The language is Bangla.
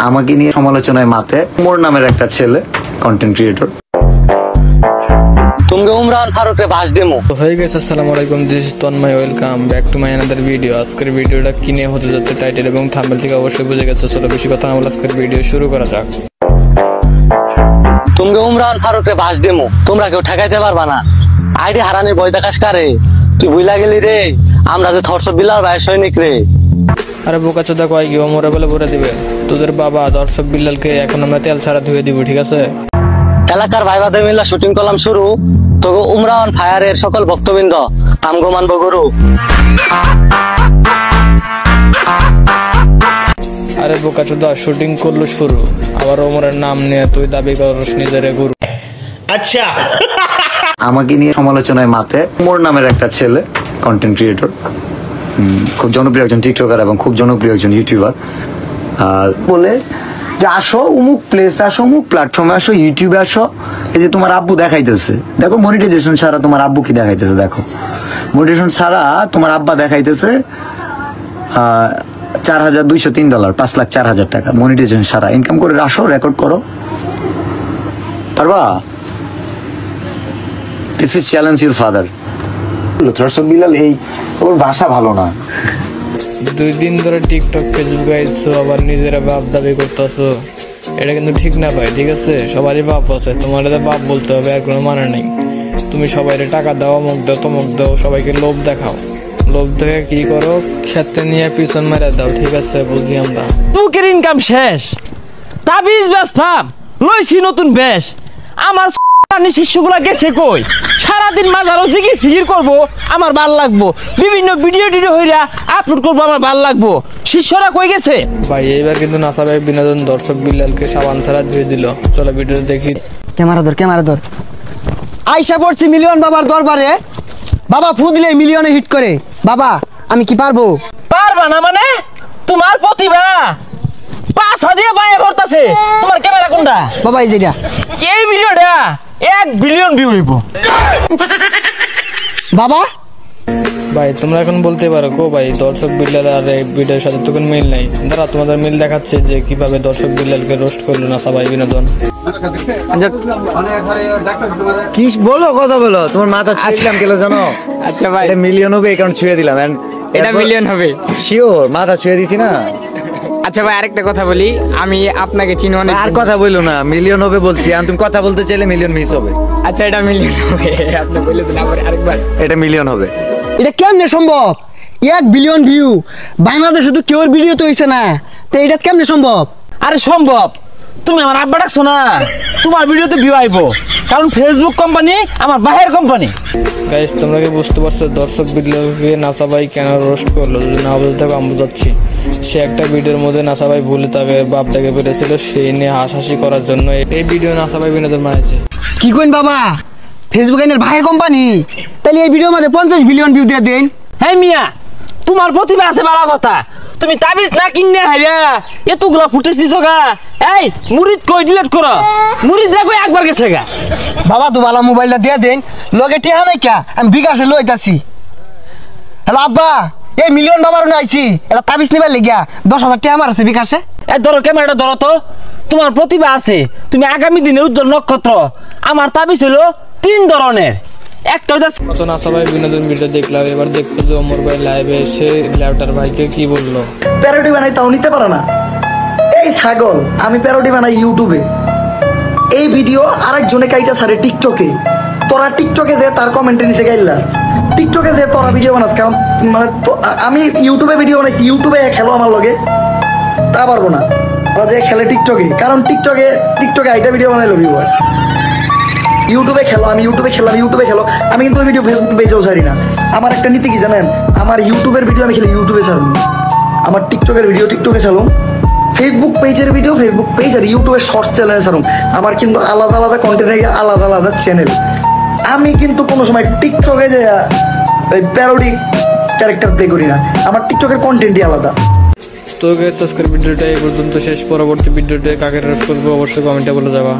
আমাকে নিয়ে সমালোচনায় মাতে মোর নামের একটা ছেলে কন্টেন্ট ক্রিয়েটর। তুমি উমরান ফারুককে ভাষ দেমো হয়ে গেছে। আসসালামু আলাইকুম, this is Tanmoy, welcome back to my another video. আজকের ভিডিওটা কিনে হতে যাচ্ছে টাইটেল এবং থাম্বনেল থেকে অবশ্যই বুঝে গেছে। চলো বেশি কথা না বলে আজকের ভিডিও শুরু করা যাক। তুমি উমরান ফারুককে ভাষ দেমো, তোমরা কেউ ঠেকাইতে পারবা না। আইডি হারানির ভয় দেখাস কারে? তুই ভুইলা গেলি রে, আমরা যে থরস বিলার ভাই সৈনিক রে। আরে বোকাচোদা কয় কি ওমরে বলে ভরে দিবে? তোদের বাবা দর্শক বিল্লালকে এখন আমরা তেল ছাড়া ধুয়ে দিব, ঠিক আছে? এলাকার ভাইবাদের মিল্লা শুটিং করলাম শুরু, তো উমরান ফায়ারের সকল ভক্তবৃন্দ আমগো মানবো গুরু। আরে বোকাচোদা শুটিং করলো শুরু, আবার ওমরের নাম নিয়ে তুই দাবি করস নিজের গুরু। আচ্ছা, আমাকে নিয়ে সমালোচনায় মাতে মোর নামের একটা ছেলে কন্টেন্ট ক্রিয়েটর, খুব জনপ্রিয় একজন টিকটকার এবং খুব জনপ্রিয় একজন ইউটিউবার। বলে যে আসো অমুক প্লেস, আসো অমুক প্ল্যাটফর্মে, আসো ইউটিউবে আসো। এই যে তোমার আব্বু দেখাইতেছে, দেখো মনিটাইজেশন ছাড়া তোমার আব্বু কি দেখাইতেছে, দেখো মনিটাইজেশন ছাড়া তোমার আব্বা দেখাইতেছে $4,203, $5,04,000 টাকা মনিটাইজেশন ছাড়া ইনকাম করে। আসো রেকর্ড করো, পারবা? This is challenge your father. দর্শক বিলাল এই ওর ভাষা ভালো না। 2 দিন ধরে টিকটক ফেসবুক আইছো, আবার নিজেরা বাপ দাবি করতেছো, এটা কিন্তু ঠিক না ভাই, ঠিক আছে? সবারই বাপ আছে, তোমার বাপ বলতে হবে আর কোনো মানে নেই। তুমি সবাই টাকা দাও, অমুক দাও, তমুক দাও, সবাইকে লোভ দেখাও। লোভ দেখে কি করো, খেতে নিয়ে পিছন মেরে দাও, ঠিক আছে? বুঝি আমরা। তুকের ইনকাম শেষ, তাবিজ ব্যাস ফাম লইছি নতুন বেশ। আমার শিষ্যগুলা গেছে কই? সারাদিন মাঝারও জিগির ফিগির করবো, আমার ভাল লাগবো। বিভিন্ন ভিডিও টিডিও হইরা আপলোড করবো, আমার ভাল লাগবো। শিষ্যরা কই গেছে ভাই? এইবার কিন্তু নাসা ভাই বিনোদন দর্শক বিল্লালকে সাবান ছাড়া ধুয়ে দিল। চলো ভিডিও দেখি। ক্যামেরা ধর। আইসা পড়ছি মিলিয়ন বাবার দরবারে, বাবা ফু দিলে মিলিয়নে হিট করে। বাবা আমি কি পারবো? পারবা না মানে? তোমার প্রতিভা পাছা দিয়ে বাইরে পড়তাছে। তোমার ক্যামেরা কোনটা? বাবা এই যেটা, এই ভিডিওটা 1 বিলিয়ন ভিউ হইব। বাবা ভাই তোমরা এখন বলতে পারো কো ভাই দর্শক বিল্লাল আর এই ভিডিওর সাথে তো কোনো মিল নাই। দাঁড়া তোমাদের মিল দেখাচ্ছে যে কিভাবে দর্শক বিল্লালকে রোস্ট করলো নাসা ভাই বিনোদন। কি বলো, কথা বলো, তোমার মাথা ছুঁয়েছিলাম কেন জানো? আচ্ছা ভাই, এটা মিলিয়ন হবে এই কারণে ছুঁয়ে দিলাম। এটা মিলিয়ন হবে শিওর, মাথা ছুঁয়ে দিছি না। আচ্ছা ভাই আরেকটা কথা বলি, আমি আপনাকে চিনি অনেক। আর কথা বললো না, মিলিয়ন হবে বলছি। আর তুমি কথা বলতে চাইলে মিলিয়ন মিস হবে। আচ্ছা এটা মিলিয়ন হবে, আপনি বলে দিন আরেকবার। এটা মিলিয়ন হবে। এটা কেমনে সম্ভব? 1 বিলিয়ন ভিউ বাংলাদেশে তো কেউর ভিডিও তো হইছে না, তো এটা কেমনে সম্ভব? আরে সম্ভব, তুমি আমার আব্বা ডাকছো না, তোমার ভিডিওতে ভিউ আইবো, কারণ ফেসবুক কোম্পানি আমার বাহির কোম্পানি। গাইস তোমরা কি বুঝতে পারছো দর্শক বিল্লালকে নাসা ভাই কেন রোস্ট করলো? যদি না বুঝতে থাকো আমি বুঝাচ্ছি। সে একটা ভিডিওর মধ্যে নাসা ভাই ভুলে তাকে বাপ থেকে পেরেছিল, সেই নিয়ে হাসাহাসি করার জন্য এই ভিডিও নাসা ভাই বিনোদন বানাইছে। কি কইন বাবা, ফেসবুক এর ভাইয়ের কোম্পানি? তাহলে এই ভিডিওর মধ্যে 50 বিলিয়ন ভিউ দিয়ে দেন। হ্যাঁ মিয়া, তোমার প্রতিভা আছে বড় কথা, তুমি তাবিজ না কিনে হাইরা এতগুলা ফুটেজ দিছো গা। এই মুরিদ কই ডিলিট করো, মুরিদ রা কই একবার গেছে গা। বাবা তো ভালো মোবাইলটা দিয়ে দেন, লগে টিহা নাই কা, আমি বিকাশে লইতাছি। হ্যালো আব্বা, এই মিলিয়ন বাবার নাইছি, এটা তাবিজ নিবার লাগিয়া 10,000 টাকা আমার আছে বিকাশে। এই ধরো ক্যামেরাটা ধরো তো, তোমার প্রতিভা আছে, তুমি আগামী দিনের উজ্জ্বল নক্ষত্র। আমার তাবিজ হলো 3 ধরনের। একটা তো নাসা ভাই বিনোদন ভিডিও দেখলাম, এবার দেখতো যে ওমর ভাই লাইভে এসে ল্যাপটার ভাইকে কি বললো। প্যারোডি বানাই তাও নিতে পারে না। এই ছাগল, আমি প্যারোডি বানাই ইউটিউবে, এই ভিডিও আরেকজনে কাইটা ছাড়ে টিকটকে। তোরা টিকটকে দে তার কমেন্টে নিচে গাইলা, টিকটকে দে তোরা ভিডিও বানাস। কারণ মানে আমি ইউটিউবে ভিডিও বানাই, ইউটিউবে খেলো আমার লগে তা পারবো না। ওরা যে খেলে টিকটকে, কারণ টিকটকে আইটা ভিডিও বানাই লবি হয়। ইউটিউবে খেলো, আমি ইউটিউবে খেললাম, ইউটিউবে খেলো। আমি কিন্তু ওই ভিডিও ফেসবুক পেজেও ছাড়ি না। আমার একটা নীতি কি জানেন? আমার ইউটিউবের ভিডিও আমি খেলে ইউটিউবে ছাড়ুন, আমার টিকটকের ভিডিও টিকটকে ছাড়ুন, ফেসবুক পেজের ভিডিও ফেসবুক পেজ, আর ইউটিউবের শর্টস চ্যানেলে ছাড়ুন। আমার কিন্তু আলাদা আলাদা কন্টেন্ট রেখে আলাদা আলাদা চ্যানেল। আমি কিন্তু কোনো সময় টিকটকে যে ওই প্যারোডি ক্যারেক্টার প্লে করি না, আমার টিকটকের কন্টেন্টই আলাদা। তো গাইস আজকের ভিডিওটা এই পর্যন্ত শেষ। পরবর্তী ভিডিওতে কাকে রোস্ট করবো অবশ্যই কমেন্টে বলে যাবা।